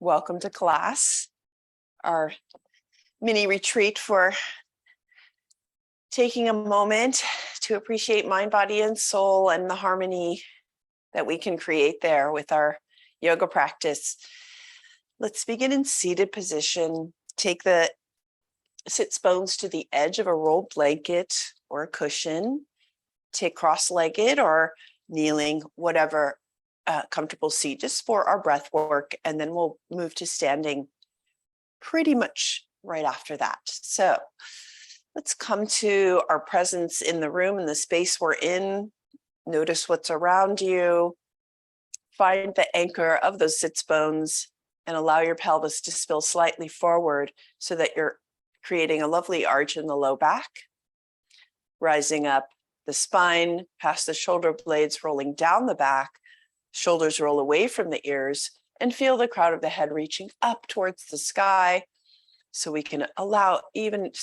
Welcome to class, our mini retreat for taking a moment to appreciate mind, body, and soul and the harmony that we can create there with our yoga practice. Let's begin in seated position. Take the sits bones to the edge of a rolled blanket or a cushion. Take cross-legged or kneeling, whatever comfortable seat, just for our breath work, and then we'll move to standing pretty much right after that. So let's come to our presence in the room and the space we're in. Notice what's around you. Find the anchor of those sits bones and allow your pelvis to spill slightly forward so that you're creating a lovely arch in the low back, rising up the spine, past the shoulder blades, rolling down the back. Shoulders roll away from the ears, and feel the crown of the head reaching up towards the sky. So we can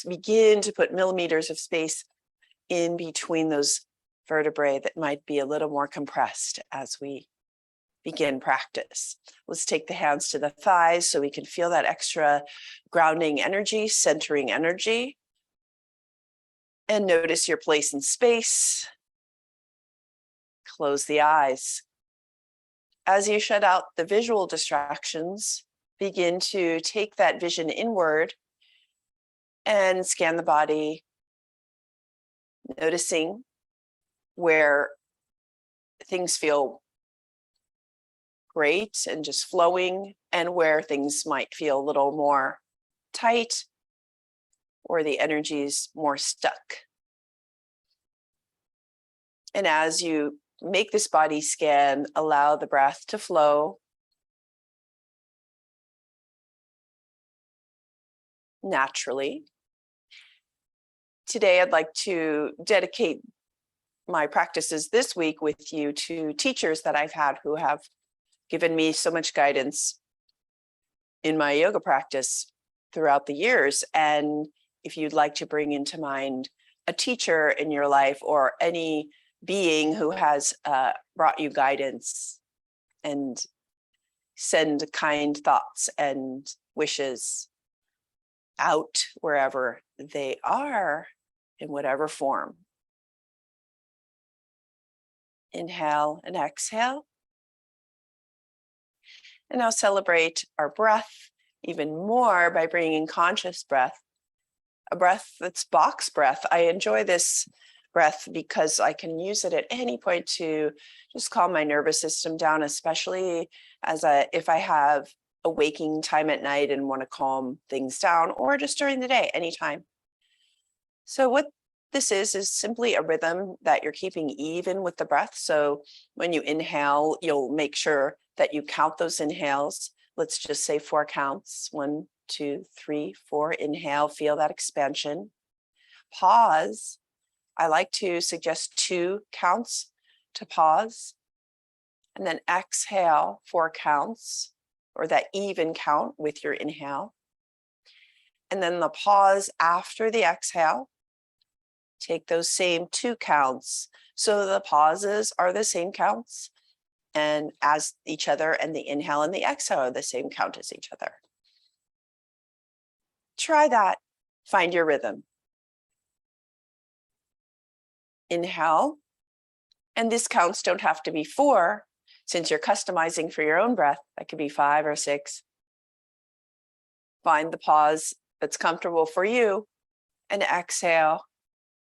begin to put millimeters of space in between those vertebrae that might be a little more compressed as we begin practice. Let's take the hands to the thighs so we can feel that extra grounding energy, centering energy. And notice your place in space. Close the eyes. As you shut out the visual distractions, begin to take that vision inward and scan the body, noticing where things feel great and just flowing, and where things might feel a little more tight or the energy's more stuck. And as you make this body scan, allow the breath to flow naturally. Today, I'd like to dedicate my practices this week with you to teachers that I've had who have given me so much guidance in my yoga practice throughout the years. And if you'd like to bring into mind a teacher in your life or any being who has brought you guidance, and send kind thoughts and wishes out wherever they are in whatever form. Inhale and exhale. And now celebrate our breath even more by bringing conscious breath, a breath that's box breath. I enjoy this breath because I can use it at any point to just calm my nervous system down, especially if I have a waking time at night and want to calm things down, or just during the day, anytime. So what this is simply a rhythm that you're keeping even with the breath. So when you inhale, you'll make sure that you count those inhales. Let's just say 4 counts. 1, 2, 3, 4. Inhale, feel that expansion. Pause. I like to suggest 2 counts to pause, and then exhale 4 counts, or that even count with your inhale. And then the pause after the exhale, take those same 2 counts. So the pauses are the same counts and as each other, and the inhale and the exhale are the same count as each other. Try that, find your rhythm. Inhale, and these counts don't have to be 4, since you're customizing for your own breath. That could be 5 or 6. Find the pause that's comfortable for you, and exhale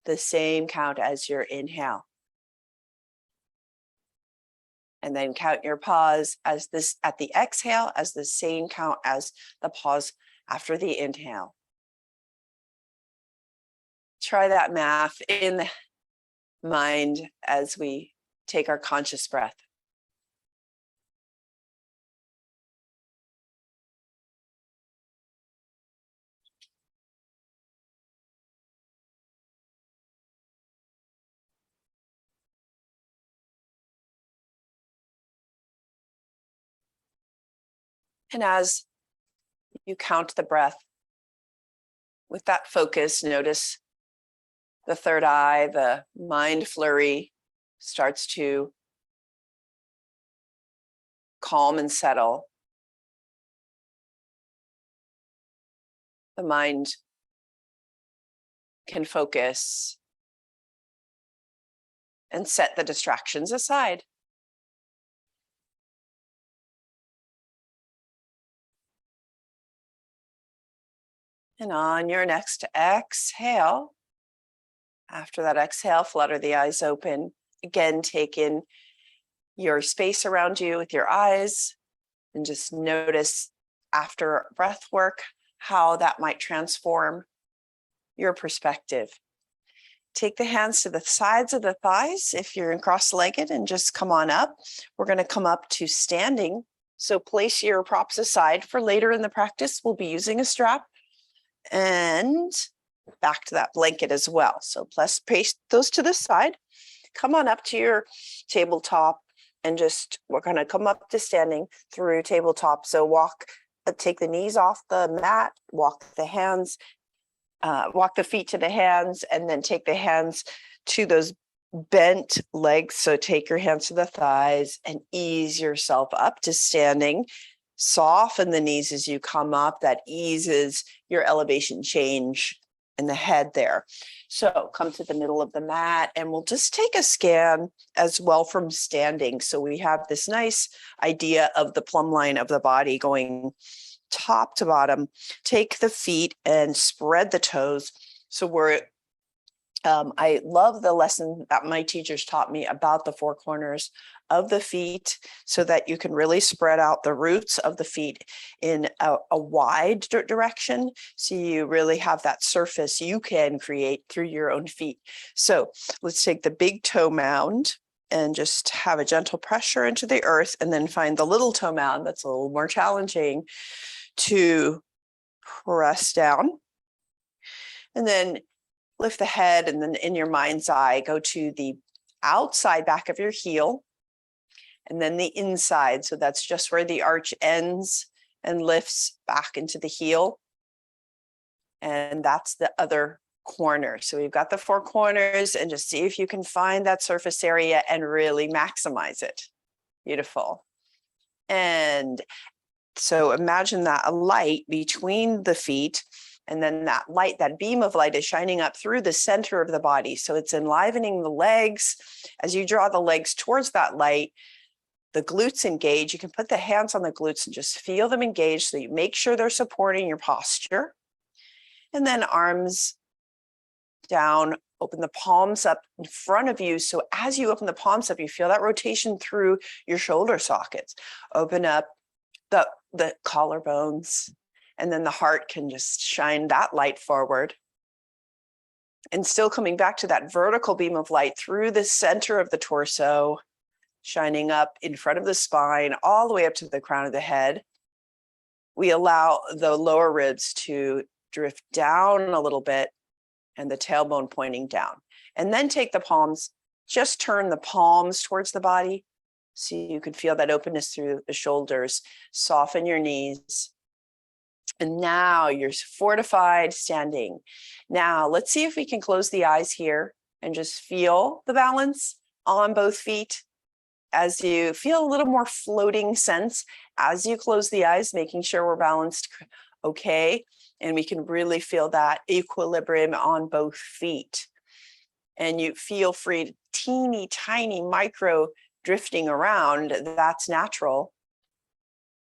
the same count as your inhale. And then count your pause at the exhale as the same count as the pause after the inhale. Try that math in the mind as we take our conscious breath. And as you count the breath, with that focus, notice the third eye, the mind flurry starts to calm and settle. the mind can focus and set the distractions aside. And on your next exhale, after that exhale, flutter the eyes open. Again, take in your space around you with your eyes and just notice after breath work how that might transform your perspective. Take the hands to the sides of the thighs if you're in cross-legged and just come on up. We're going to come up to standing. So place your props aside for later in the practice. We'll be using a strap and back to that blanket as well. So let's paste those to the side. Come on up to your tabletop and just, we're going to come up to standing through tabletop. So take the knees off the mat, walk the feet to the hands, and then take the hands to those bent legs. So take your hands to the thighs and ease yourself up to standing. Soften the knees as you come up. That eases your elevation change in the head there. So come to the middle of the mat and we'll just take a scan as well from standing. So we have this nice idea of the plumb line of the body going top to bottom. Take the feet and spread the toes. So I love the lesson that my teachers taught me about the four corners of the feet so that you can really spread out the roots of the feet in a wide direction. So you really have that surface you can create through your own feet. So let's take the big toe mound and just have a gentle pressure into the earth, and then find the little toe mound that's a little more challenging to press down. And then lift the head, and then in your mind's eye, go to the outside back of your heel, and then the inside. So that's just where the arch ends and lifts back into the heel. And that's the other corner. So we've got the four corners, and just see if you can find that surface area and really maximize it. Beautiful. And so imagine that a light between the feet, and then that light, that beam of light is shining up through the center of the body. So it's enlivening the legs. As you draw the legs towards that light, the glutes engage. You can put the hands on the glutes and just feel them engage. So you make sure they're supporting your posture. And then arms down, open the palms up in front of you. So as you open the palms up, you feel that rotation through your shoulder sockets. Open up the collarbones, and then the heart can just shine that light forward. And still coming back to that vertical beam of light through the center of the torso, shining up in front of the spine, all the way up to the crown of the head. We allow the lower ribs to drift down a little bit and the tailbone pointing down. And then take the palms, just turn the palms towards the body so you can feel that openness through the shoulders. Soften your knees. And now you're fortified standing. Now let's see if we can close the eyes here and just feel the balance on both feet. As you feel a little more floating sense as you close the eyes, making sure we're balanced okay. And we can really feel that equilibrium on both feet. And you feel free, teeny tiny micro drifting around. That's natural.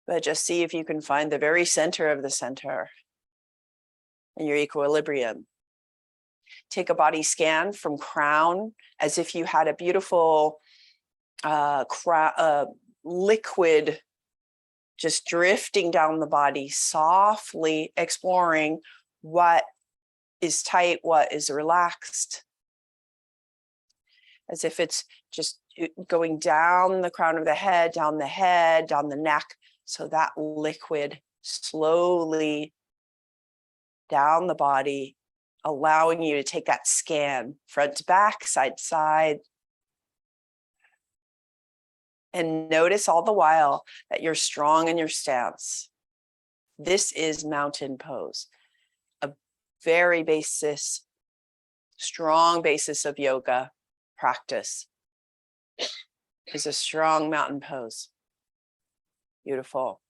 But just see if you can find the very center of the center and your equilibrium. Take a body scan from crown as if you had a beautiful liquid just drifting down the body, softly exploring what is tight, what is relaxed, as if it's just going down the crown of the head, down the neck. So that liquid slowly down the body, allowing you to take that scan front to back, side to side. And notice all the while that you're strong in your stance. This is mountain pose, a very strong basis of yoga practice is a strong mountain pose. Beautiful.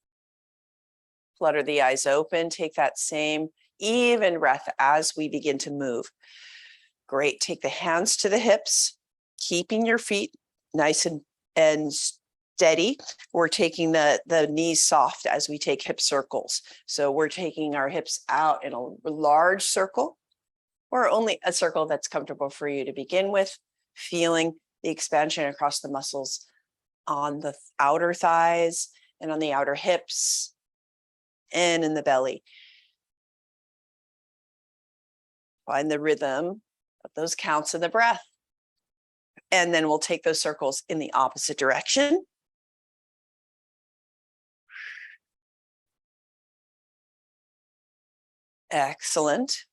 Flutter the eyes open, take that same even breath as we begin to move. Great. Take the hands to the hips, keeping your feet nice and steady. We're taking the knees soft as we take hip circles. So we're taking our hips out in a large circle, or only a circle that's comfortable for you to begin with, feeling the expansion across the muscles on the outer thighs and on the outer hips and in the belly. Find the rhythm of those counts in the breath. And then we'll take those circles in the opposite direction. Excellent.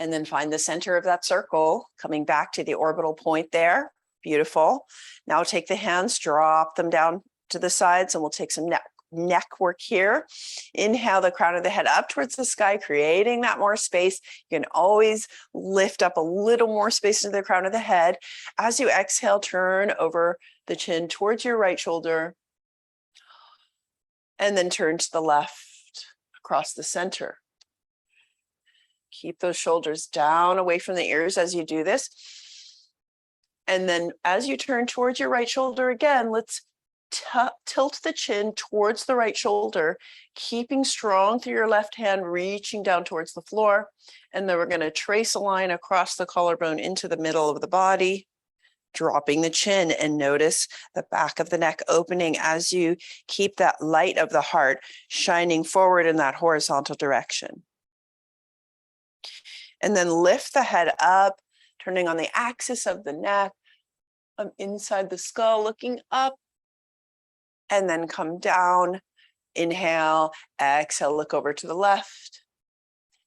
And then find the center of that circle, coming back to the orbital point there. Beautiful. Now take the hands, drop them down to the sides, and we'll take some neck work here. Inhale the crown of the head up towards the sky, creating that more space. You can always lift up a little more space into the crown of the head. As you exhale, turn over the chin towards your right shoulder, and then turn to the left across the center. Keep those shoulders down away from the ears as you do this. And then as you turn towards your right shoulder again, let's tilt the chin towards the right shoulder, keeping strong through your left hand, reaching down towards the floor. And then we're going to trace a line across the collarbone into the middle of the body, dropping the chin, and notice the back of the neck opening as you keep that light of the heart shining forward in that horizontal direction. And then lift the head up, turning on the axis of the neck, inside the skull, looking up, and then come down. Inhale, exhale, look over to the left.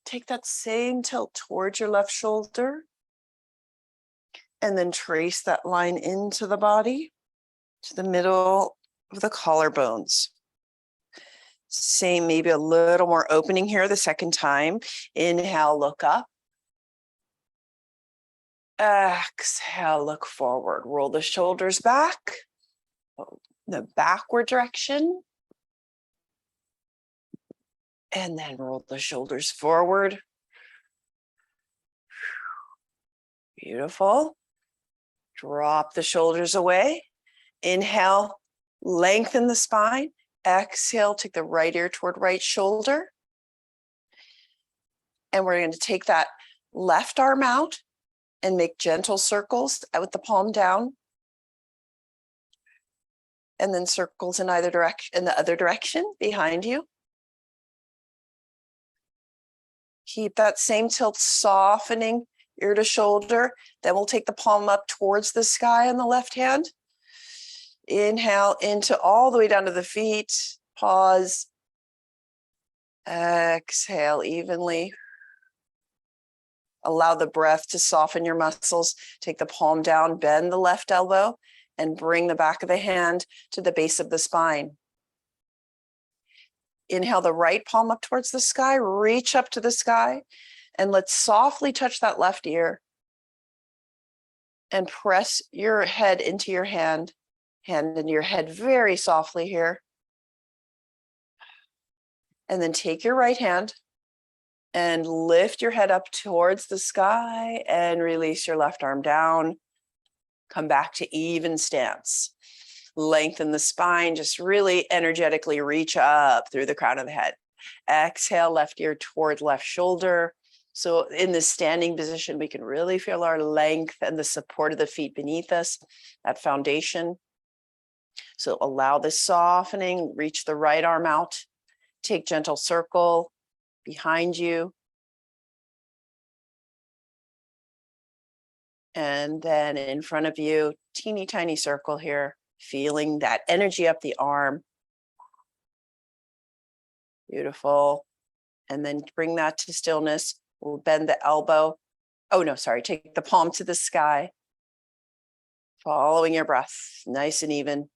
Take that same tilt towards your left shoulder, and then trace that line into the body, to the middle of the collarbones. Same, maybe a little more opening here the second time. Inhale, look up. Exhale, look forward. Roll the shoulders back, the backward direction. And then roll the shoulders forward. Beautiful. Drop the shoulders away. Inhale, lengthen the spine. Exhale, take the right ear toward right shoulder. And we're going to take that left arm out and make gentle circles with the palm down. And then circles in either direction, in the other direction behind you. Keep that same tilt, softening ear to shoulder. Then we'll take the palm up towards the sky on the left hand. Inhale into all the way down to the feet. Pause. Exhale evenly. Allow the breath to soften your muscles. Take the palm down, bend the left elbow, and bring the back of the hand to the base of the spine. Inhale the right palm up towards the sky, reach up to the sky, and let's softly touch that left ear and press your head into your hand into your head very softly here. And then take your right hand and lift your head up towards the sky and release your left arm down. Come back to even stance. Lengthen the spine, just really energetically reach up through the crown of the head. Exhale, left ear toward left shoulder. So in this standing position, we can really feel our length and the support of the feet beneath us, that foundation. So allow this softening, reach the right arm out, take gentle circle behind you. And then in front of you, teeny tiny circle here, feeling that energy up the arm. Beautiful. And then bring that to stillness. We'll bend the elbow. Oh, no, sorry. Take the palm to the sky. Following your breath, nice and even.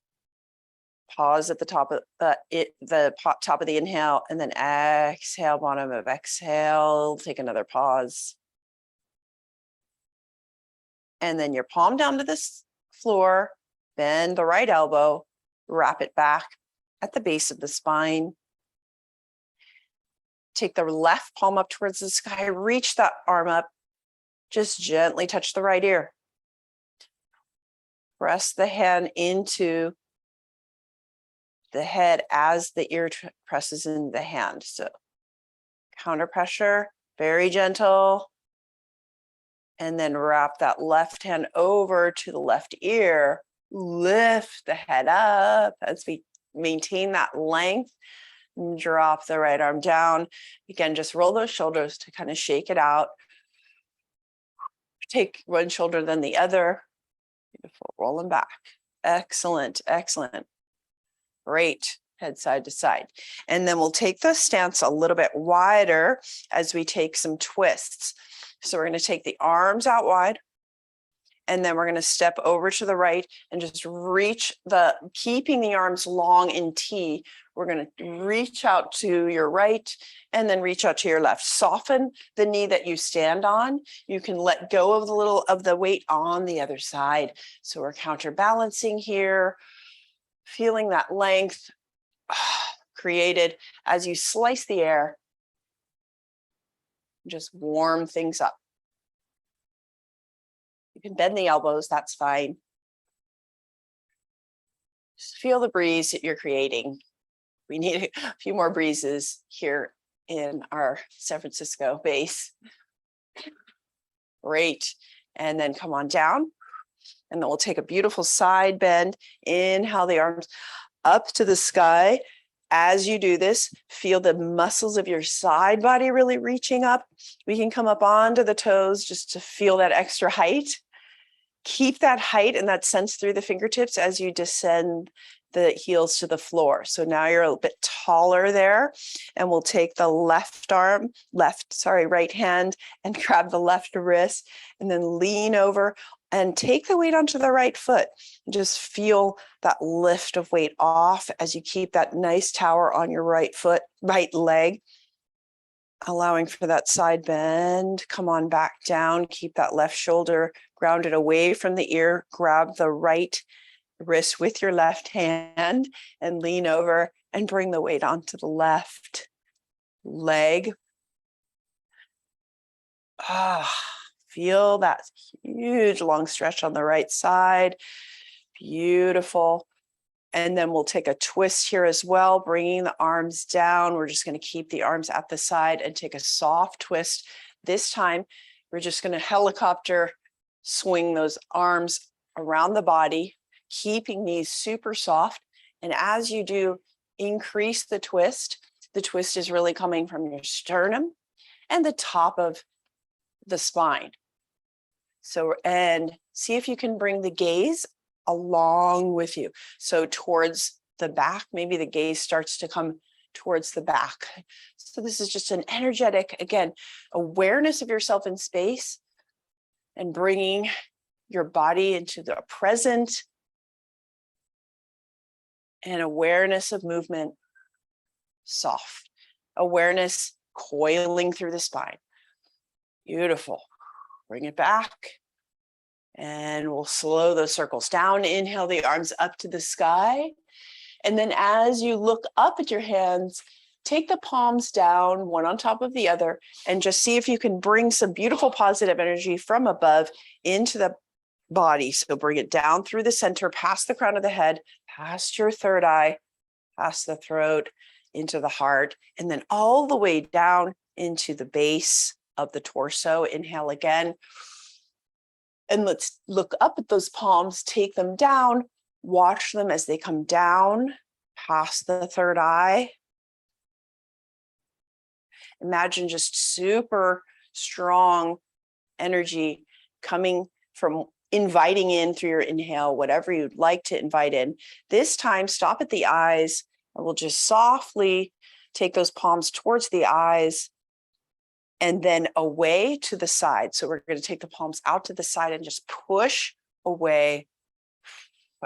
Pause at the top of top of the inhale, and then exhale, bottom of exhale. Take another pause. And then your palm down to the floor, bend the right elbow, wrap it back at the base of the spine. Take the left palm up towards the sky, reach that arm up, just gently touch the right ear. Press the hand into the head as the ear presses in the hand. So counter pressure, very gentle. And then wrap that left hand over to the left ear. Lift the head up as we maintain that length. And drop the right arm down. Again, just roll those shoulders to kind of shake it out. Take one shoulder, then the other. Beautiful. Roll them back. Excellent. Excellent. Great. Head side to side. And then we'll take the stance a little bit wider as we take some twists. So we're going to take the arms out wide. And then we're going to step over to the right and just reach keeping the arms long in T. We're going to reach out to your right and then reach out to your left. Soften the knee that you stand on. You can let go of the weight on the other side. So we're counterbalancing here, feeling that length created as you slice the air. Just warm things up. You can bend the elbows, that's fine. Just feel the breeze that you're creating. We need a few more breezes here in our San Francisco base. Great. And then come on down. And then we'll take a beautiful side bend. Inhale the arms up to the sky. As you do this, feel the muscles of your side body really reaching up. We can come up onto the toes just to feel that extra height. Keep that height and that sense through the fingertips as you descend the heels to the floor. So now you're a little bit taller there, and we'll take the right hand and grab the left wrist and then lean over and take the weight onto the right foot. Just feel that lift of weight off as you keep that nice tower on your right foot, right leg. Allowing for that side bend. Come on back down. Keep that left shoulder grounded away from the ear. Grab the right wrist with your left hand and lean over and bring the weight onto the left leg. Feel that huge long stretch on the right side. Beautiful. And then we'll take a twist here as well, bringing the arms down. We're just going to keep the arms at the side and take a soft twist. This time, we're just going to helicopter swing those arms around the body, keeping these super soft. And as you do, increase the twist. The twist is really coming from your sternum and the top of the spine. So, and see if you can bring the gaze along with you. So towards the back, maybe the gaze starts to come towards the back. So this is just an energetic, again, awareness of yourself in space and bringing your body into the present and awareness of movement, soft awareness coiling through the spine. Beautiful. Bring it back. And we'll slow those circles down. Inhale the arms up to the sky. And then as you look up at your hands, take the palms down, one on top of the other, and just see if you can bring some beautiful positive energy from above into the body. So bring it down through the center, past the crown of the head, past your third eye, past the throat, into the heart, and then all the way down into the base of the torso. Inhale again. And let's look up at those palms, take them down, watch them as they come down past the third eye. Imagine just super strong energy coming from inviting in through your inhale, whatever you'd like to invite in. This time, stop at the eyes, and we'll just softly take those palms towards the eyes and then away to the side. So we're going to take the palms out to the side and just push away.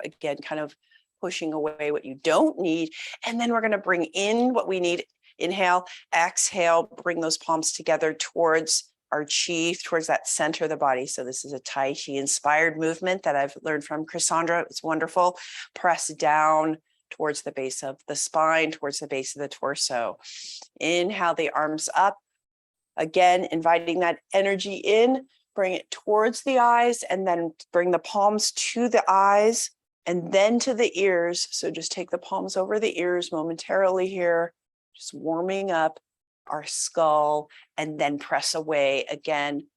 Again, kind of pushing away what you don't need. And then we're going to bring in what we need. Inhale, exhale, bring those palms together towards our chi, towards that center of the body. So this is a Tai Chi inspired movement that I've learned from Cassandra. It's wonderful. Press down, towards the base of the spine, towards the base of the torso. Inhale the arms up. Again, inviting that energy in, bring it towards the eyes, and then bring the palms to the eyes and then to the ears. So just take the palms over the ears momentarily here, just warming up our skull, and then press away again.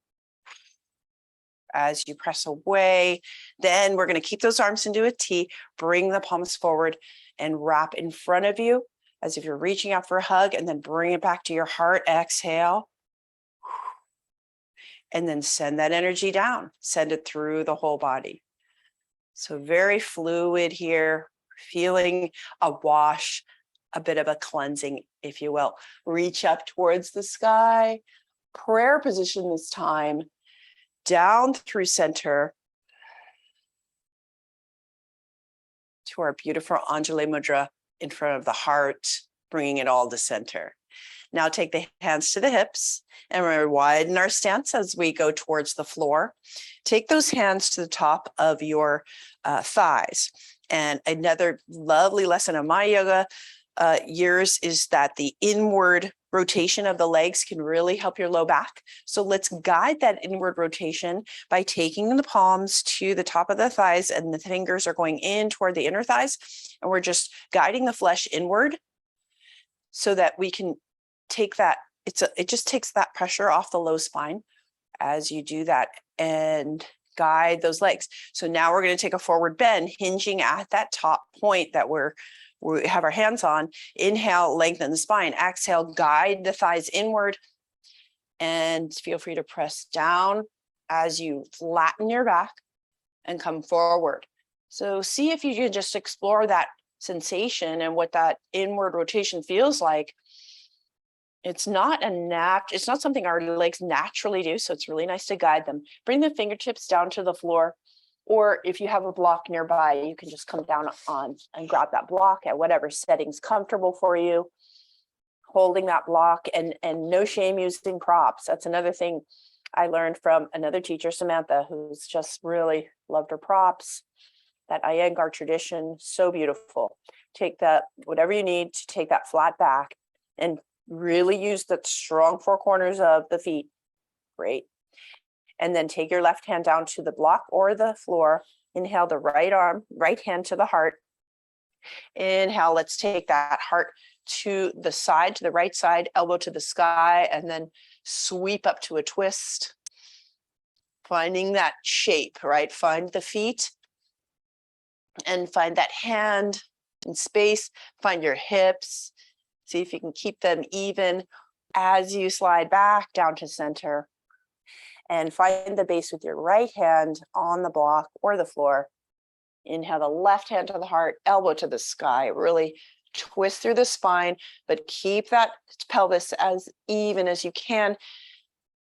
As you press away, then we're going to keep those arms into a T, bring the palms forward and wrap in front of you as if you're reaching out for a hug, and then bring it back to your heart. Exhale. And then send that energy down, send it through the whole body. So very fluid here, feeling a wash, a bit of a cleansing, if you will. Reach up towards the sky, prayer position this time, down through center to our beautiful Anjali Mudra in front of the heart, bringing it all to center. Now take the hands to the hips and we're widen our stance as we go towards the floor. Take those hands to the top of your thighs. And another lovely lesson of my yoga years is that the inward rotation of the legs can really help your low back. So let's guide that inward rotation by taking the palms to the top of the thighs, and the fingers are going in toward the inner thighs. And we're just guiding the flesh inward so that we can take that, it just takes that pressure off the low spine as you do that and guide those legs. So now we're going to take a forward bend, hinging at that top point that we have our hands on. Inhale, lengthen the spine. Exhale, guide the thighs inward, and feel free to press down as you flatten your back and come forward. So see if you can just explore that sensation and what that inward rotation feels like. It's not something our legs naturally do, so it's really nice to guide them. Bring the fingertips down to the floor, or if you have a block nearby, you can just come down on and grab that block at whatever setting's comfortable for you. Holding that block, and no shame using props. That's another thing I learned from another teacher, Samantha, who's just really loved her props. That Iyengar tradition, so beautiful. Take that, whatever you need to take that flat back, and really use the strong four corners of the feet. Great. And then take your left hand down to the block or the floor. Inhale the right hand to the heart. Inhale, let's take that heart to the side, to the right side, elbow to the sky, and then sweep up to a twist. Finding that shape, right? Find the feet and find that hand in space. Find your hips. See if you can keep them even as you slide back down to center. And find the base with your right hand on the block or the floor. Inhale the left hand to the heart, elbow to the sky. Really twist through the spine, but keep that pelvis as even as you can.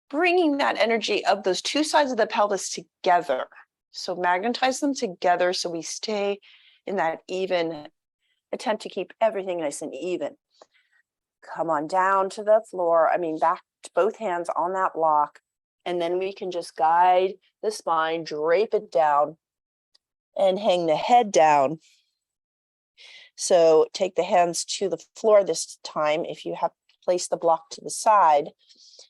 Bringing that energy of those two sides of the pelvis together. So magnetize them together so we stay in that even, attempt to keep everything nice and even. Come on down to the floor. Back to both hands on that block. And then we can just guide the spine, drape it down, and hang the head down. So take the hands to the floor this time if you have placed the block to the side,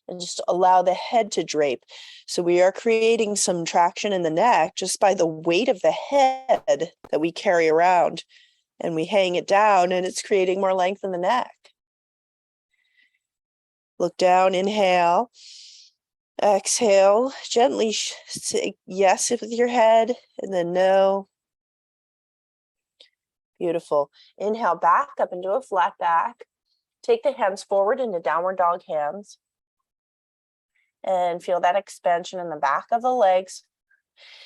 and just allow the head to drape. So we are creating some traction in the neck just by the weight of the head that we carry around, and we hang it down, and it's creating more length in the neck. Look down, inhale. Exhale, gently say yes with your head, and then no. Beautiful. Inhale, back up into a flat back. Take the hands forward into downward dog hands. And feel that expansion in the back of the legs.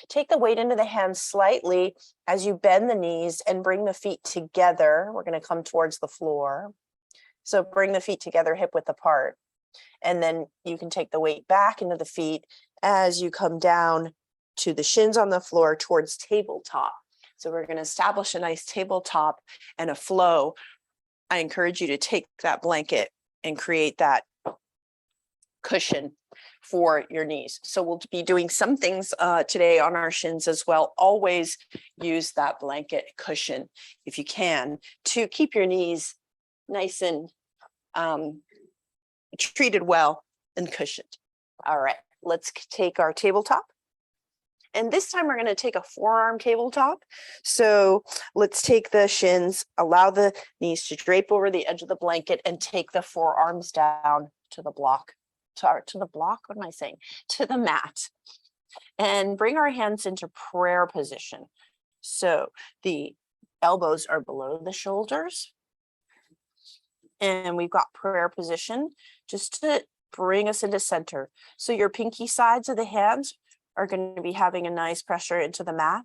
Take the weight into the hands slightly as you bend the knees and bring the feet together. We're going to come towards the floor. So bring the feet together, hip width apart. And then you can take the weight back into the feet as you come down to the shins on the floor towards tabletop. So we're going to establish a nice tabletop and a flow. I encourage you to take that blanket and create that cushion for your knees. So we'll be doing some things today on our shins as well. Always use that blanket cushion if you can to keep your knees nice and treated well and cushioned. All right, let's take our tabletop. And this time we're going to take a forearm tabletop. So let's take the shins, allow the knees to drape over the edge of the blanket, and take the forearms down to the block. To the block, what am I saying? To the mat. And bring our hands into prayer position. So the elbows are below the shoulders. And we've got prayer position just to bring us into center. So your pinky sides of the hands are going to be having a nice pressure into the mat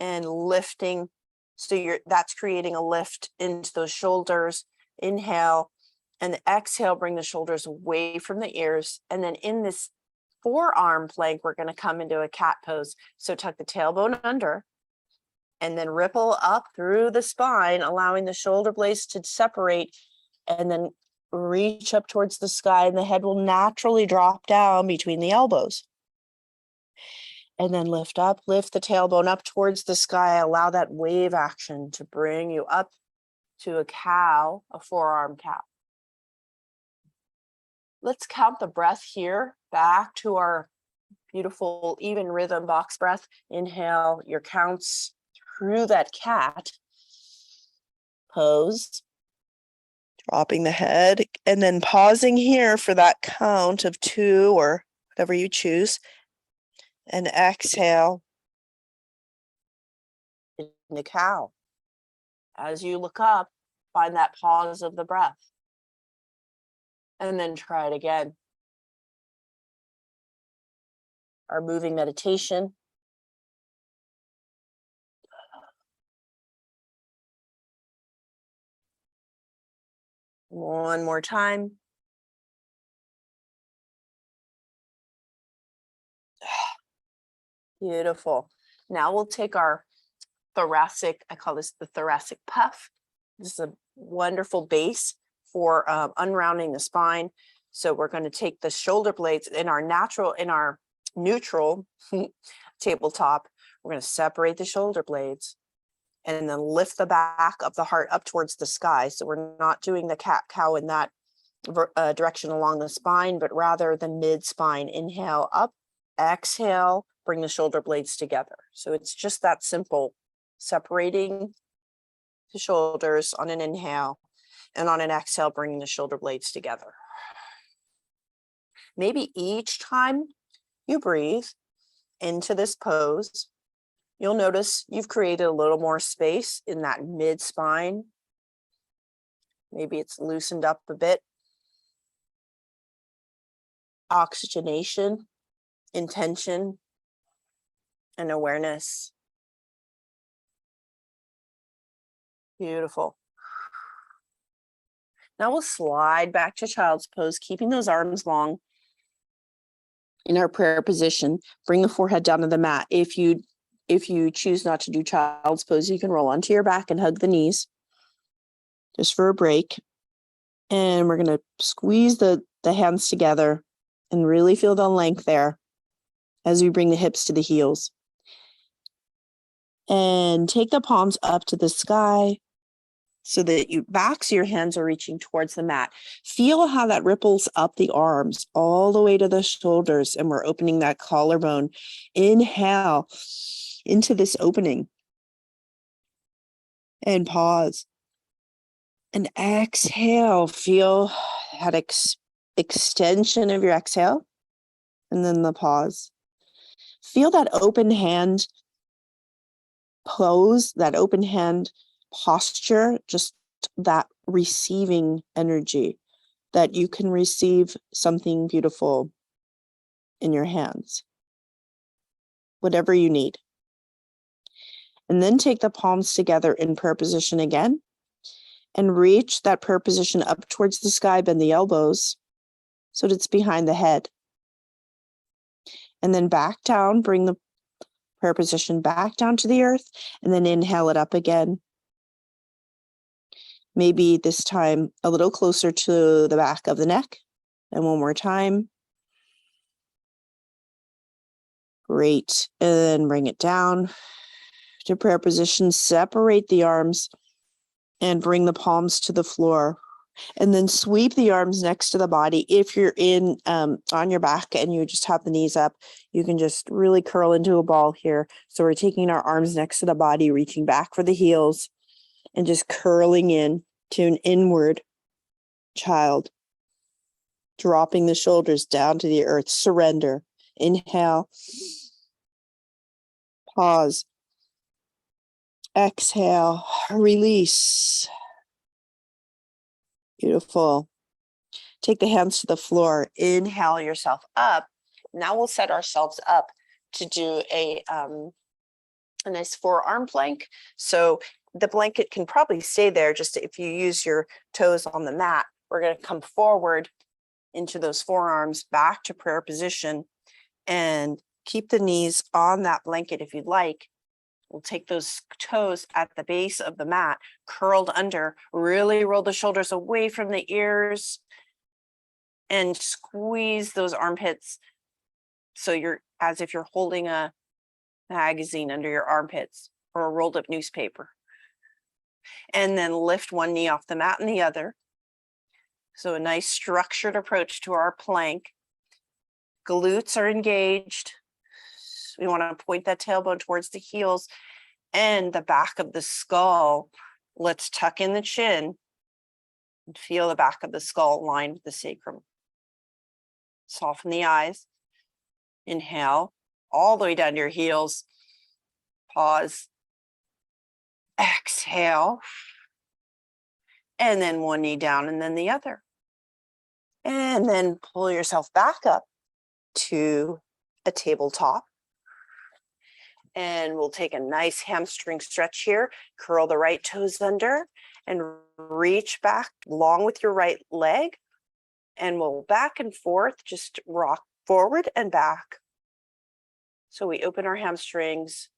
and lifting. So that's creating a lift into those shoulders. Inhale, and exhale, bring the shoulders away from the ears. And then in this forearm plank, we're going to come into a cat pose. So tuck the tailbone under and then ripple up through the spine, allowing the shoulder blades to separate, and then reach up towards the sky, and the head will naturally drop down between the elbows. And then lift up, lift the tailbone up towards the sky. Allow that wave action to bring you up to a cow, a forearm cow. Let's count the breath here back to our beautiful even rhythm box breath. Inhale your counts through that cat pose, dropping the head, and then pausing here for that count of 2 or whatever you choose. And exhale in the cow. As you look up, find that pause of the breath. And then try it again. Our moving meditation. One more time. Beautiful. Now we'll take our thoracic, I call this the thoracic puff. This is a wonderful base for unrounding the spine. So we're going to take the shoulder blades in our neutral tabletop. We're going to separate the shoulder blades and then lift the back of the heart up towards the sky. So we're not doing the cat cow in that direction along the spine, but rather the mid spine. Inhale up, exhale, bring the shoulder blades together. So it's just that simple, separating the shoulders on an inhale, and on an exhale, bringing the shoulder blades together. Maybe each time you breathe into this pose, you'll notice you've created a little more space in that mid spine. Maybe it's loosened up a bit. Oxygenation, intention, and awareness. Beautiful. Now we'll slide back to child's pose, keeping those arms long in our prayer position. Bring the forehead down to the mat. If you choose not to do child's pose, you can roll onto your back and hug the knees just for a break. And we're going to squeeze the hands together and really feel the length there as we bring the hips to the heels. And take the palms up to the sky so that your backs of your hands are reaching towards the mat. Feel how that ripples up the arms all the way to the shoulders, and we're opening that collarbone. Inhale into this opening and pause. And exhale, feel that extension of your exhale, and then the pause. Feel that open hand pose, that open hand posture, just that receiving energy, that you can receive something beautiful in your hands, whatever you need. And then take the palms together in prayer position again, and reach that prayer position up towards the sky. Bend the elbows so that it's behind the head. And then back down, bring the prayer position back down to the earth, and then inhale it up again. Maybe this time a little closer to the back of the neck And one more time. Great. And then bring it down to prayer position. Separate the arms and bring the palms to the floor. And then sweep the arms next to the body. If you're in on your back and you just have the knees up, you can just really curl into a ball here. So we're taking our arms next to the body, reaching back for the heels, and just curling in to an inward child. Dropping the shoulders down to the earth. Surrender. Inhale. Pause. Exhale. Release. Beautiful. Take the hands to the floor. Inhale yourself up. Now we'll set ourselves up to do a nice forearm plank. So the blanket can probably stay there just if you use your toes on the mat. We're going to come forward into those forearms, back to prayer position, and keep the knees on that blanket if you'd like. We'll take those toes at the base of the mat, curled under, really roll the shoulders away from the ears and squeeze those armpits. So you're as if you're holding a magazine under your armpits or a rolled up newspaper. And then lift one knee off the mat and the other. So a nice structured approach to our plank. Glutes are engaged. We want to point that tailbone towards the heels and the back of the skull. Let's tuck in the chin and feel the back of the skull aligned with the sacrum. Soften the eyes. Inhale all the way down to your heels. Pause. Exhale. And then one knee down and then the other. And then pull yourself back up to a tabletop. And we'll take a nice hamstring stretch here. Curl the right toes under and reach back long with your right leg. And we'll back and forth, just rock forward and back. So we open our hamstrings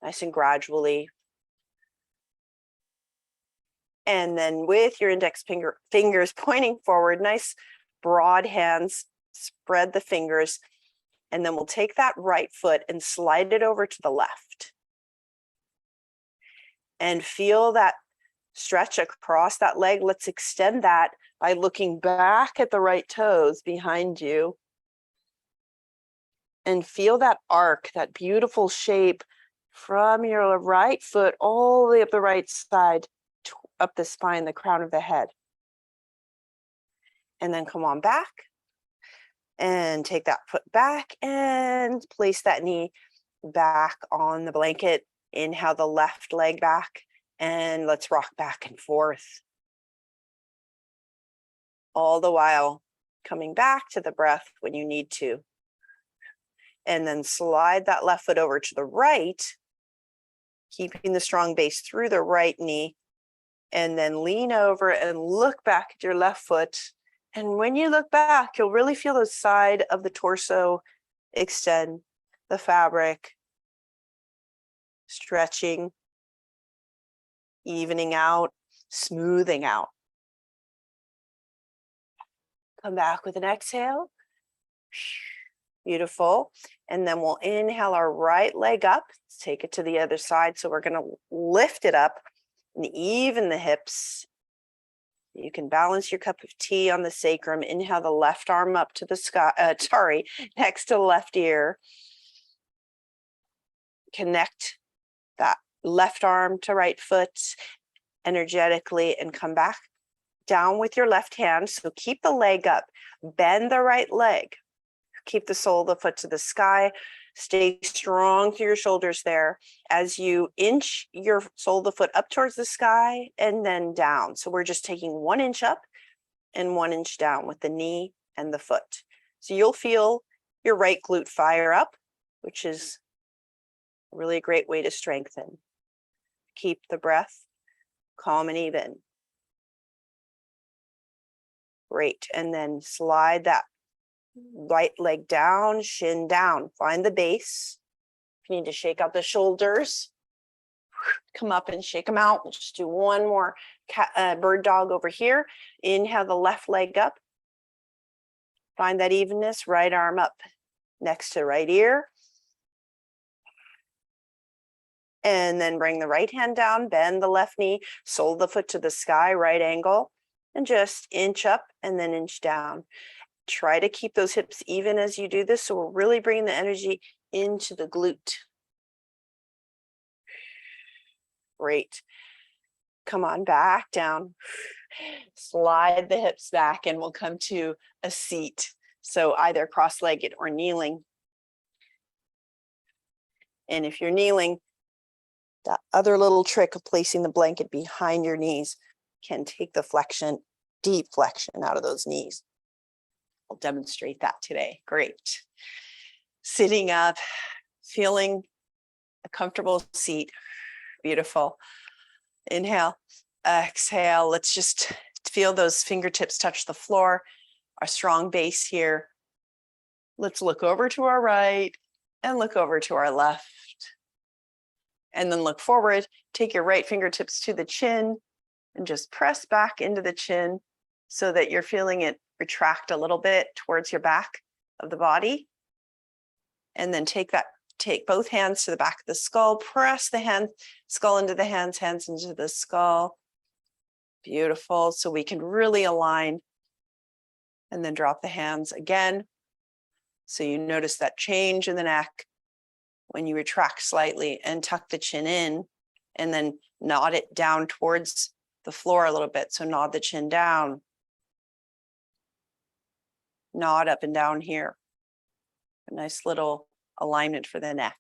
nice and gradually. And then with your index fingers pointing forward, nice broad hands, spread the fingers. And then we'll take that right foot and slide it over to the left. And feel that stretch across that leg. Let's extend that by looking back at the right toes behind you. And feel that arc, that beautiful shape from your right foot all the way up the right side, up the spine, the crown of the head. And then come on back. And take that foot back and place that knee back on the blanket. Inhale the left leg back and let's rock back and forth. All the while coming back to the breath when you need to. And then slide that left foot over to the right, keeping the strong base through the right knee. And then lean over and look back at your left foot. And when you look back, you'll really feel the side of the torso extend, the fabric, stretching, evening out, smoothing out. Come back with an exhale. Beautiful. And then we'll inhale our right leg up. Let's take it to the other side. So we're going to lift it up and even the hips. You can balance your cup of tea on the sacrum. Inhale the left arm up to the sky, next to the left ear. Connect that left arm to right foot energetically and come back down with your left hand. So keep the leg up, bend the right leg, keep the sole of the foot to the sky. Stay strong through your shoulders there as you inch your sole of the foot up towards the sky and then down. So we're just taking 1 inch up and 1 inch down with the knee and the foot. So you'll feel your right glute fire up, which is really a great way to strengthen. Keep the breath calm and even. Great. And then slide that right leg down, shin down. Find the base. If you need to shake out the shoulders, come up and shake them out. We'll just do one more bird dog over here. Inhale the left leg up. Find that evenness, right arm up next to right ear. And then bring the right hand down, bend the left knee, sole of the foot to the sky, right angle, and just inch up and then inch down. Try to keep those hips even as you do this. So we're really bringing the energy into the glute. Great. Come on, back down. Slide the hips back and we'll come to a seat. So either cross-legged or kneeling. And if you're kneeling, that other little trick of placing the blanket behind your knees can take the flexion, deep flexion out of those knees. I'll demonstrate that today. Great. Sitting up, feeling a comfortable seat. Beautiful. Inhale, exhale. Let's just feel those fingertips touch the floor. Our strong base here. Let's look over to our right and look over to our left. And then look forward. Take your right fingertips to the chin and just press back into the chin so that you're feeling it retract a little bit towards your back of the body. And then take both hands to the back of the skull, press the skull into the hands into the skull. Beautiful. So we can really align and then drop the hands again. So you notice that change in the neck when you retract slightly and tuck the chin in and then nod it down towards the floor a little bit. So nod the chin down. Nod up and down here. A nice little alignment for the neck.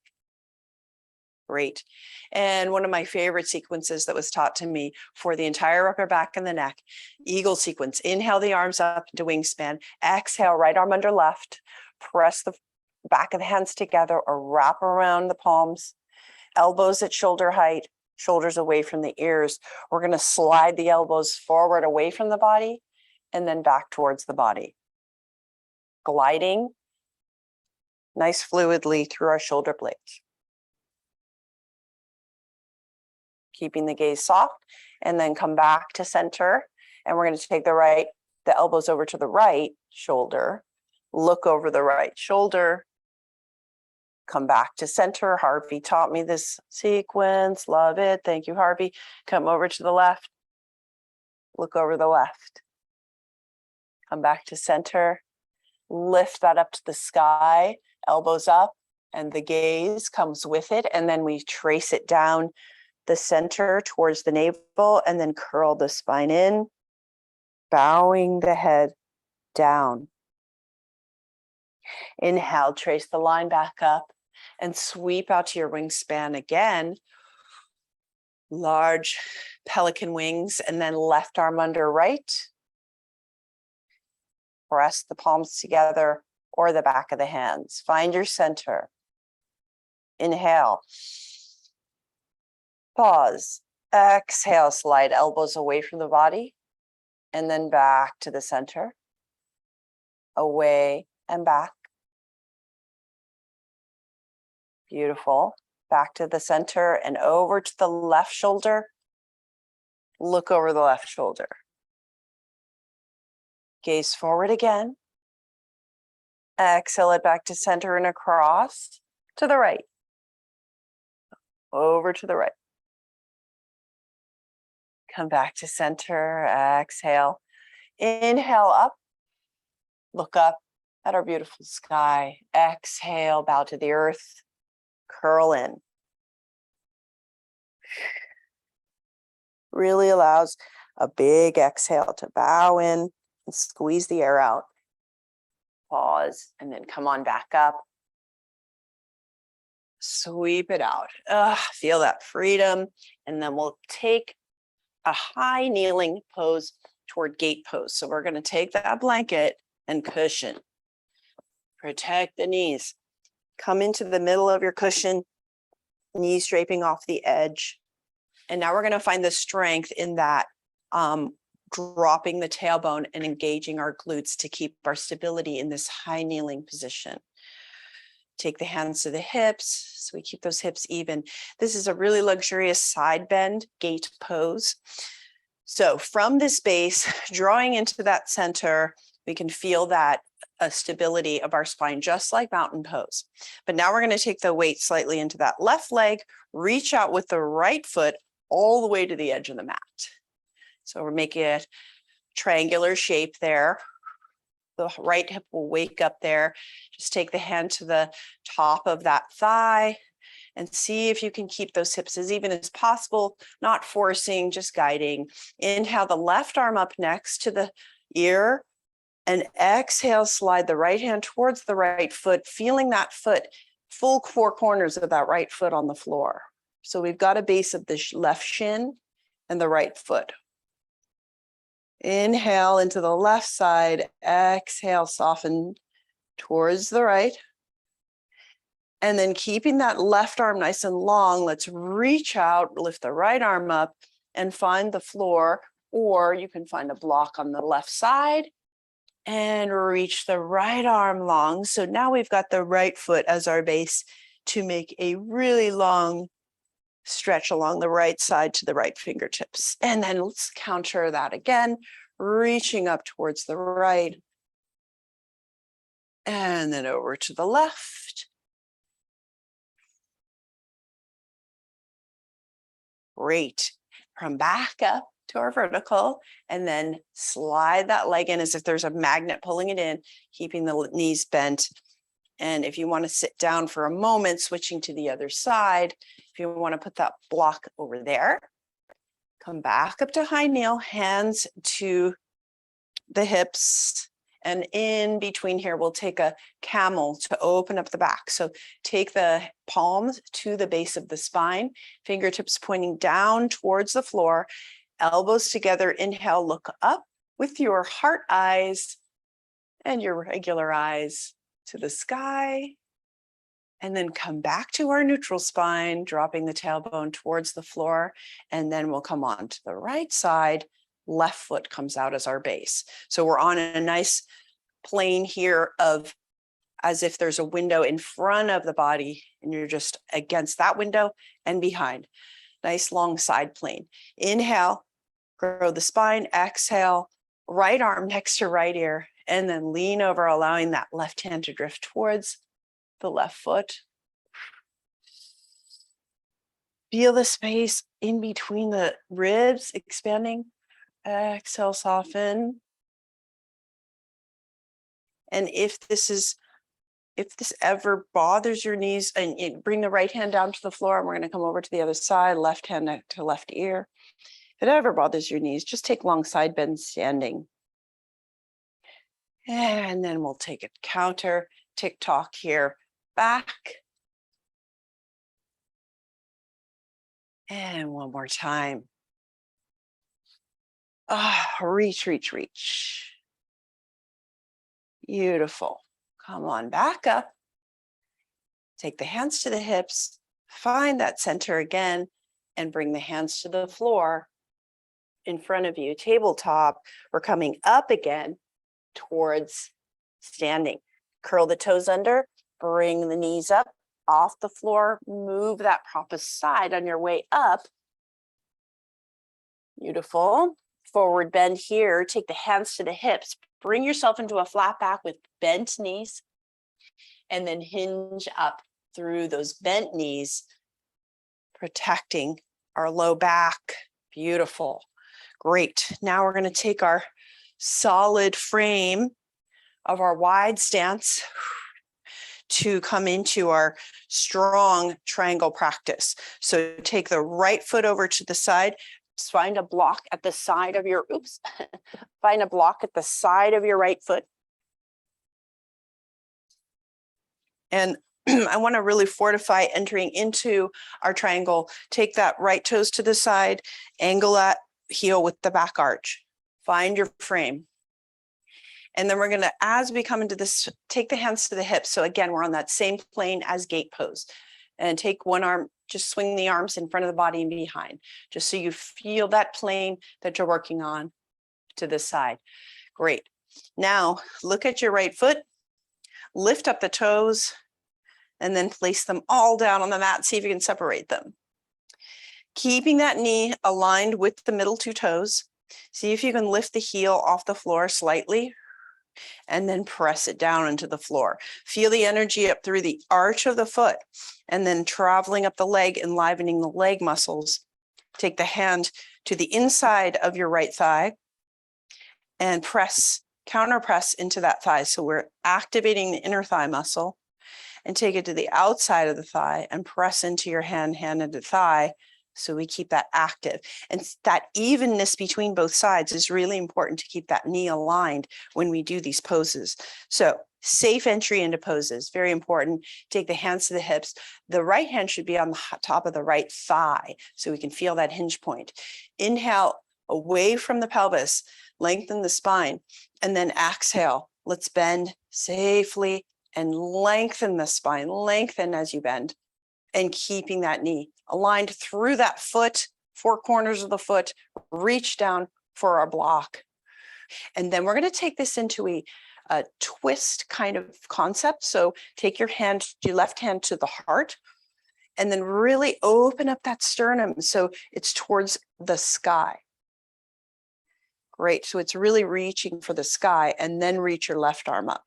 Great. And one of my favorite sequences that was taught to me for the entire upper back and the neck, eagle sequence. Inhale the arms up into wingspan. Exhale, right arm under left. Press the back of the hands together or wrap around the palms. Elbows at shoulder height, shoulders away from the ears. We're going to slide the elbows forward away from the body and then back towards the body. Gliding nice fluidly through our shoulder blades. Keeping the gaze soft and then come back to center. And we're going to take the elbows over to the right shoulder, look over the right shoulder, come back to center. Harvey taught me this sequence. Love it. Thank you, Harvey. Come over to the left, look over the left, come back to center, lift that up to the sky, elbows up, and the gaze comes with it. And then we trace it down the center towards the navel and then curl the spine in, bowing the head down. Inhale, trace the line back up and sweep out to your wingspan again. Large pelican wings and then left arm under right. Press the palms together or the back of the hands. Find your center. Inhale. Pause. Exhale, slide elbows away from the body and then back to the center. Away and back. Beautiful. Back to the center and over to the left shoulder. Look over the left shoulder. Gaze forward again. Exhale it back to center and across to the right. Over to the right. Come back to center. Exhale. Inhale up. Look up at our beautiful sky. Exhale, bow to the earth. Curl in. Really allows a big exhale to bow in and squeeze the air out. Pause and then come on back up. Sweep it out. Feel that freedom. And then we'll take a high kneeling pose toward gate pose. So we're going to take that blanket and cushion. Protect the knees. Come into the middle of your cushion, knees draping off the edge. And now we're going to find the strength in that dropping the tailbone and engaging our glutes to keep our stability in this high kneeling position. Take the hands to the hips, so we keep those hips even. This is a really luxurious side bend gate pose. So from this base, drawing into that center, we can feel that a stability of our spine, just like mountain pose. But now we're going to take the weight slightly into that left leg, reach out with the right foot all the way to the edge of the mat. So we're making a triangular shape there. The right hip will wake up there. Just take the hand to the top of that thigh and see if you can keep those hips as even as possible, not forcing, just guiding. Inhale the left arm up next to the ear, and exhale, slide the right hand towards the right foot, feeling that foot, full four corners of that right foot on the floor. So we've got a base of the left shin and the right foot. Inhale into the left side, exhale, soften towards the right. And then keeping that left arm nice and long, let's reach out, lift the right arm up and find the floor, or you can find a block on the left side and reach the right arm long. So now we've got the right foot as our base to make a really long stretch along the right side to the right fingertips. And then let's counter that again, reaching up towards the right. And then over to the left. Great. From back up to our vertical, and then slide that leg in as if there's a magnet pulling it in, keeping the knees bent. And if you want to sit down for a moment, switching to the other side, if you want to put that block over there, come back up to high kneel, hands to the hips. And in between here, we'll take a camel to open up the back. So take the palms to the base of the spine, fingertips pointing down towards the floor, elbows together. Inhale, look up with your heart eyes and your regular eyes to the sky. And then come back to our neutral spine, dropping the tailbone towards the floor. And then we'll come on to the right side. Left foot comes out as our base. So we're on a nice plane here of as if there's a window in front of the body and you're just against that window and behind. Nice long side plane. Inhale, grow the spine. Exhale, right arm next to right ear, and then lean over, allowing that left hand to drift towards the left foot. Feel the space in between the ribs expanding. Exhale, soften. And if this ever bothers your knees, and you bring the right hand down to the floor, and we're going to come over to the other side, left hand to left ear. If it ever bothers your knees, just take long side bend standing. And then we'll take a counter tick-tock here, back. And one more time. Reach, reach, reach. Beautiful. Come on back up. Take the hands to the hips, find that center again, and bring the hands to the floor in front of you, tabletop. We're coming up again towards standing. Curl the toes under, bring the knees up off the floor, move that prop aside on your way up. Beautiful. Forward bend here, take the hands to the hips, bring yourself into a flat back with bent knees, and then hinge up through those bent knees, protecting our low back. Beautiful. Great. Now we're going to take our solid frame of our wide stance to come into our strong triangle practice. So take the right foot over to the side. Find a block at the side of your, find a block at the side of your right foot. And I want to really fortify entering into our triangle. Take that right toes to the side, angle that heel with the back arch. Find your frame. And then we're going to, as we come into this, take the hands to the hips. So again, we're on that same plane as gate pose. And take one arm, just swing the arms in front of the body and behind, just so you feel that plane that you're working on to this side. Great. Now look at your right foot, lift up the toes, and then place them all down on the mat. See if you can separate them. Keeping that knee aligned with the middle two toes. See if you can lift the heel off the floor slightly. and then press it down into the floor. Feel the energy up through the arch of the foot and then traveling up the leg, enlivening the leg muscles. Take the hand to the inside of your right thigh and press, counter press into that thigh. So we're activating the inner thigh muscle, and take it to the outside of the thigh and press into your hand into thigh. So we keep that active. And that evenness between both sides is really important to keep that knee aligned when we do these poses. So safe entry into poses, very important. Take the hands to the hips. The right hand should be on the top of the right thigh so we can feel that hinge point. Inhale away from the pelvis, lengthen the spine, and then exhale. Let's bend safely and lengthen the spine, lengthen as you bend, and keeping that knee aligned through that foot, four corners of the foot, reach down for our block. And then we're going to take this into a twist kind of concept. So take your hand, your left hand to the heart, and then really open up that sternum so it's towards the sky. Great. So it's really reaching for the sky, and then reach your left arm up.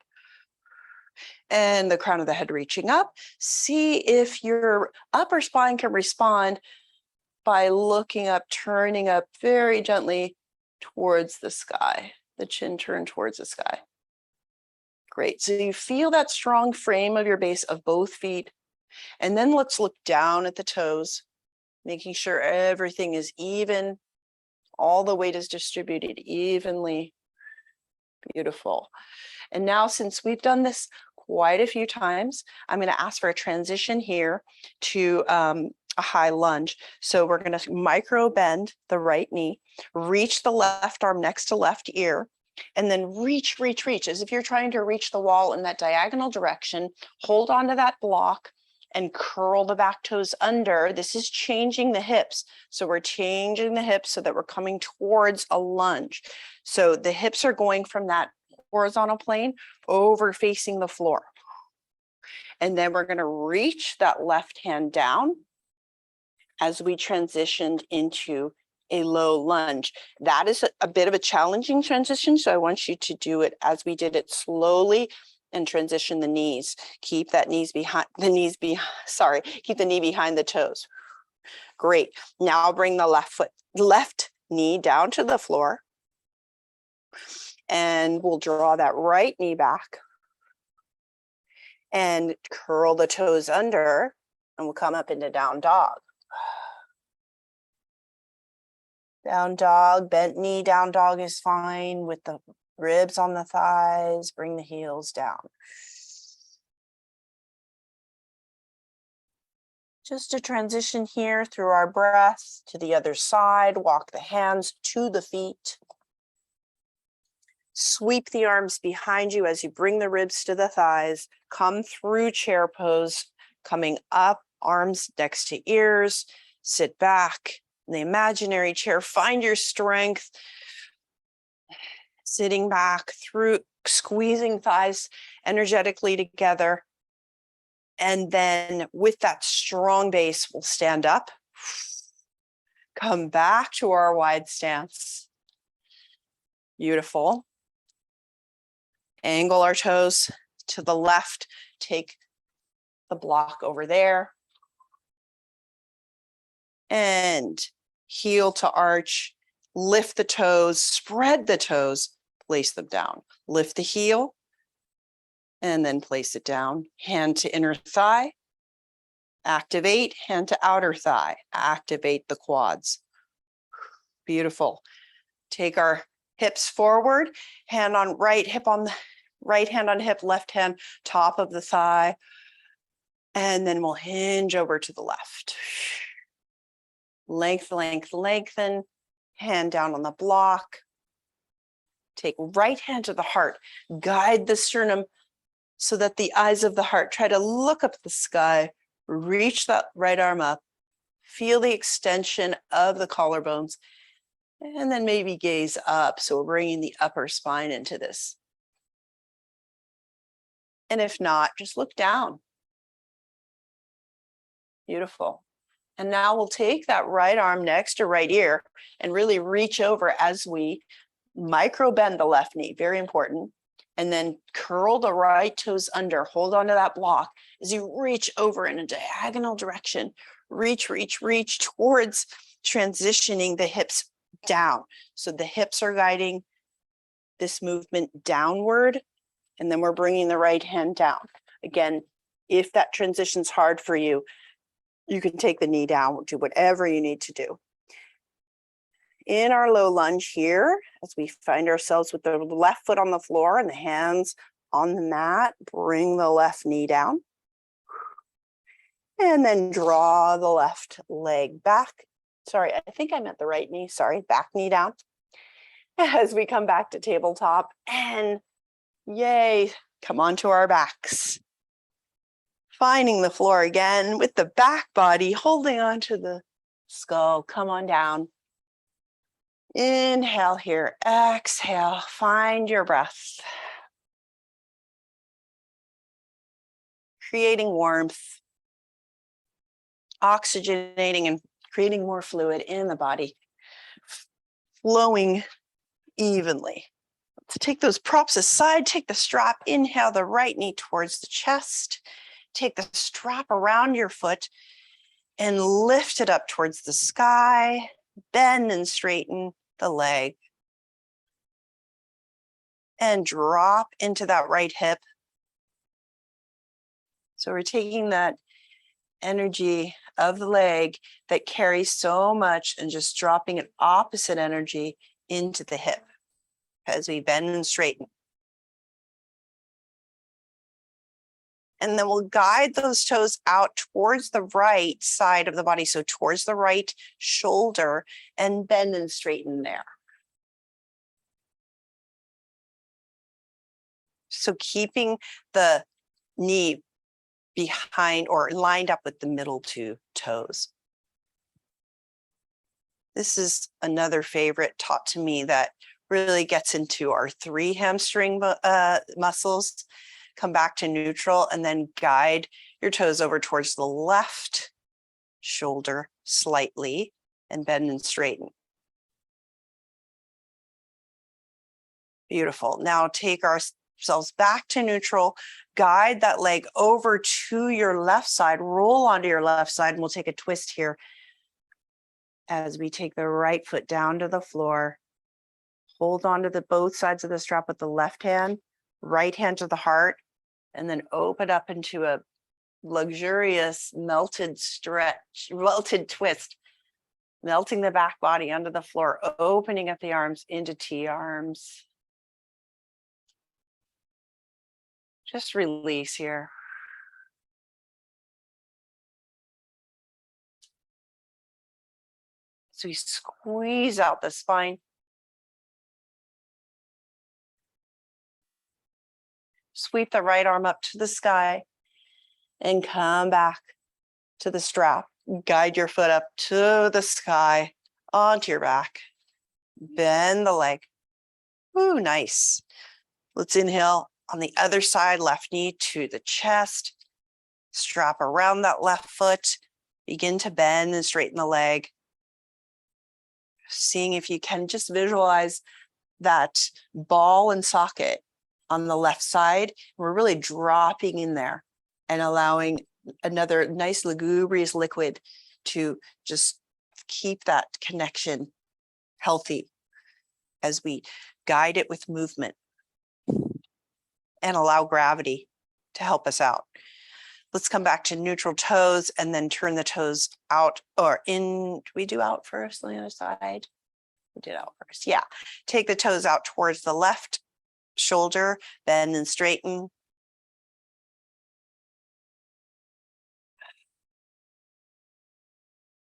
And the crown of the head reaching up. See if your upper spine can respond by looking up, turning up very gently towards the sky. The chin turned towards the sky. Great. So you feel that strong frame of your base of both feet. And then let's look down at the toes, making sure everything is even. All the weight is distributed evenly. Beautiful. And now, since we've done this quite a few times, I'm going to ask for a transition here to a high lunge. So we're going to micro bend the right knee, reach the left arm next to left ear, and then reach as if you're trying to reach the wall in that diagonal direction. Hold on to that block and curl the back toes under. This is changing the hips. So we're changing the hips so that we're coming towards a lunge. So the hips are going from that horizontal plane over facing the floor. And then we're going to reach that left hand down as we transitioned into a low lunge. That is a bit of a challenging transition. So I want you to do it as we did it slowly and transition the knees. Keep that keep the knee behind the toes. Great. Now bring the left knee down to the floor. And we'll draw that right knee back and curl the toes under, and we'll come up into down dog. Down dog, bent knee, down dog is fine with the ribs on the thighs. Bring the heels down. Just a transition here through our breath to the other side. Walk the hands to the feet. Sweep the arms behind you as you bring the ribs to the thighs. Come through chair pose, coming up, arms next to ears. Sit back in the imaginary chair. Find your strength. Sitting back through, squeezing thighs energetically together. And then with that strong base, we'll stand up. Come back to our wide stance. Beautiful. Angle our toes to the left. Take the block over there. And heel to arch. Lift the toes, spread the toes, place them down. Lift the heel and then place it down. Hand to inner thigh. Activate, hand to outer thigh. Activate the quads. Beautiful. Take our hips forward, hand on right hip on the right hand on hip, left hand top of the thigh. And then we'll hinge over to the left. Lengthen. Hand down on the block. Take right hand to the heart. Guide the sternum so that the eyes of the heart try to look up at the sky. Reach that right arm up. Feel the extension of the collarbones. And then maybe gaze up. So we're bringing the upper spine into this. And if not, just look down. Beautiful. And now we'll take that right arm next to right ear and really reach over as we micro bend the left knee, very important. And then curl the right toes under, hold onto that block as you reach over in a diagonal direction. Reach, reach, reach towards transitioning the hips down. So the hips are guiding this movement downward, and then we're bringing the right hand down. Again, if that transition's hard for you, you can take the knee down, do whatever you need to do. In our low lunge here, as we find ourselves with the left foot on the floor and the hands on the mat, bring the left knee down. And then draw the left leg back. Sorry, I think I meant the right knee. Sorry, back knee down. As we come back to tabletop, and yay, come onto our backs. Finding the floor again with the back body, holding onto the skull. Come on down. Inhale here, exhale, find your breath. Creating warmth, oxygenating and creating more fluid in the body, flowing evenly. Let's take those props aside, take the strap, inhale the right knee towards the chest, take the strap around your foot and lift it up towards the sky, bend and straighten the leg, and drop into that right hip. So we're taking that energy of the leg that carries so much and just dropping it opposite energy into the hip as we bend and straighten. And then we'll guide those toes out towards the right side of the body, so towards the right shoulder, and bend and straighten there. So keeping the knee behind or lined up with the middle two toes. This is another favorite taught to me that really gets into our 3 hamstring muscles. Come back to neutral and then guide your toes over towards the left shoulder slightly and bend and straighten. Beautiful. Now take ourselves back to neutral, guide that leg over to your left side, roll onto your left side, and we'll take a twist here as we take the right foot down to the floor. Hold on to both sides of the strap with the left hand, right hand to the heart, and then open up into a luxurious melted twist, melting the back body under the floor, opening up the arms into T-arms. Just release here. So we squeeze out the spine. Sweep the right arm up to the sky and come back to the strap. Guide your foot up to the sky, onto your back. Bend the leg. Ooh, nice. Let's inhale on the other side, left knee to the chest. Strap around that left foot. Begin to bend and straighten the leg. Seeing if you can just visualize that ball and socket on the left side. We're really dropping in there and allowing another nice lugubrious liquid to just keep that connection healthy as we guide it with movement and allow gravity to help us out. Let's come back to neutral toes and then turn the toes out or in. Do we do out first on the other side? We did out first. Yeah. Take the toes out towards the left shoulder, bend and straighten.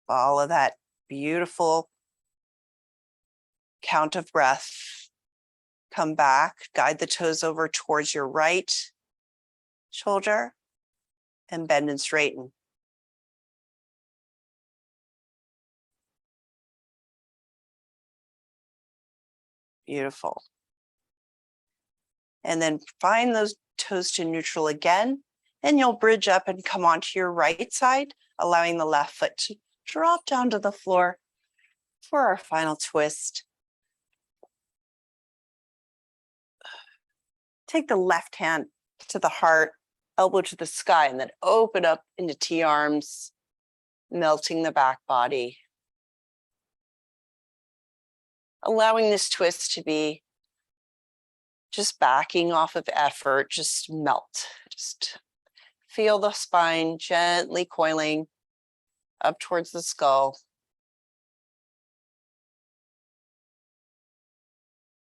Follow that beautiful count of breath. Come back, guide the toes over towards your right shoulder and bend and straighten. Beautiful. And then find those toes to neutral again, and you'll bridge up and come onto your right side, allowing the left foot to drop down to the floor for our final twist. take the left hand to the heart, elbow to the sky, and then open up into T-arms, melting the back body. Allowing this twist to be just backing off of effort, just melt. Just feel the spine gently coiling up towards the skull.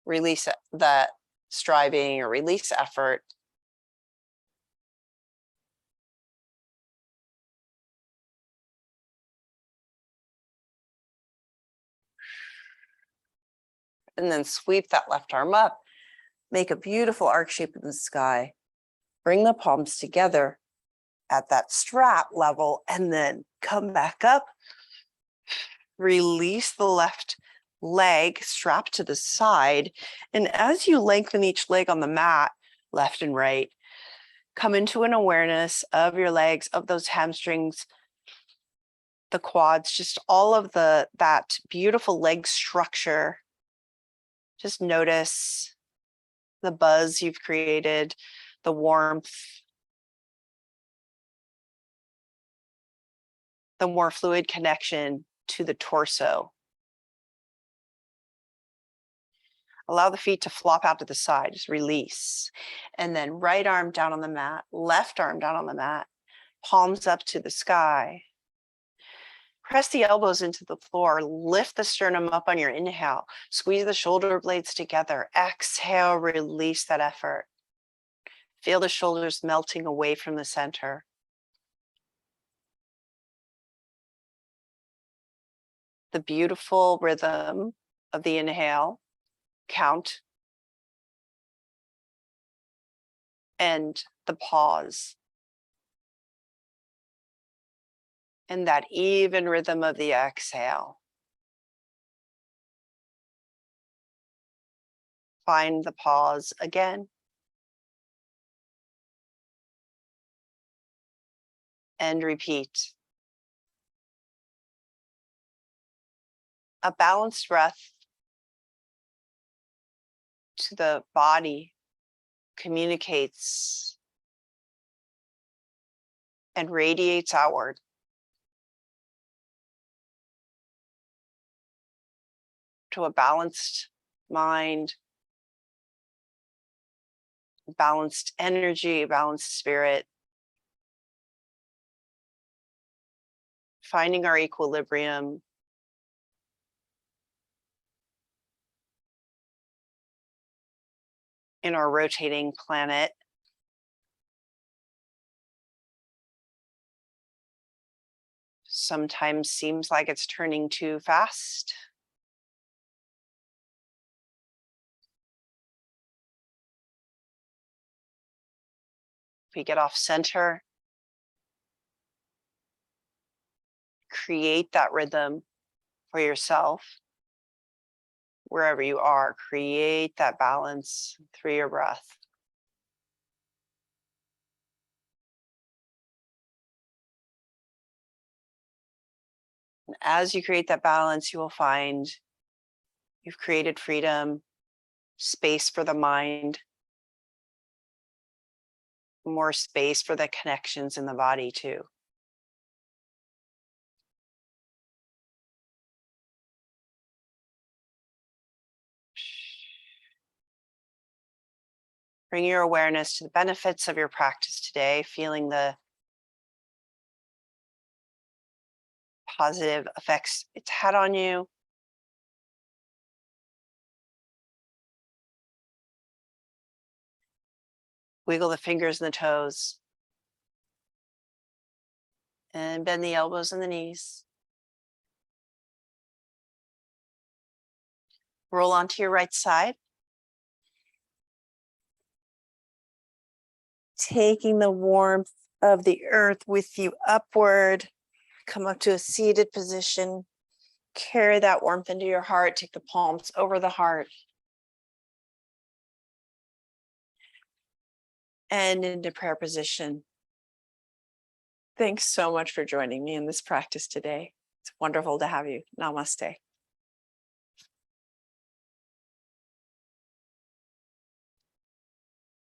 Release that striving or release effort. And then sweep that left arm up. Make a beautiful arc shape in the sky. Bring the palms together at that strap level and then come back up. Release the left leg, strap to the side. And as you lengthen each leg on the mat, left and right, come into an awareness of your legs, of those hamstrings, the quads, just all of that beautiful leg structure. Just notice the buzz you've created, the warmth, the more fluid connection to the torso. Allow the feet to flop out to the side, just release. And then right arm down on the mat, left arm down on the mat, palms up to the sky. Press the elbows into the floor, lift the sternum up on your inhale, squeeze the shoulder blades together. Exhale, release that effort. Feel the shoulders melting away from the center. The beautiful rhythm of the inhale, count, and the pause. And that even rhythm of the exhale. Find the pause again. And repeat. A balanced breath to the body communicates and radiates outward. To a balanced mind, balanced energy, balanced spirit. Finding our equilibrium. In our rotating planet. Sometimes seems like it's turning too fast. If we get off center, create that rhythm for yourself. Wherever you are, create that balance through your breath. And as you create that balance, you will find you've created freedom, space for the mind, more space for the connections in the body too. Bring your awareness to the benefits of your practice today, feeling the positive effects it's had on you. Wiggle the fingers and the toes. And bend the elbows and the knees. Roll onto your right side. Taking the warmth of the earth with you upward. Come up to a seated position. Carry that warmth into your heart. Take the palms over the heart. And into prayer position. Thanks so much for joining me in this practice today. It's wonderful to have you. Namaste.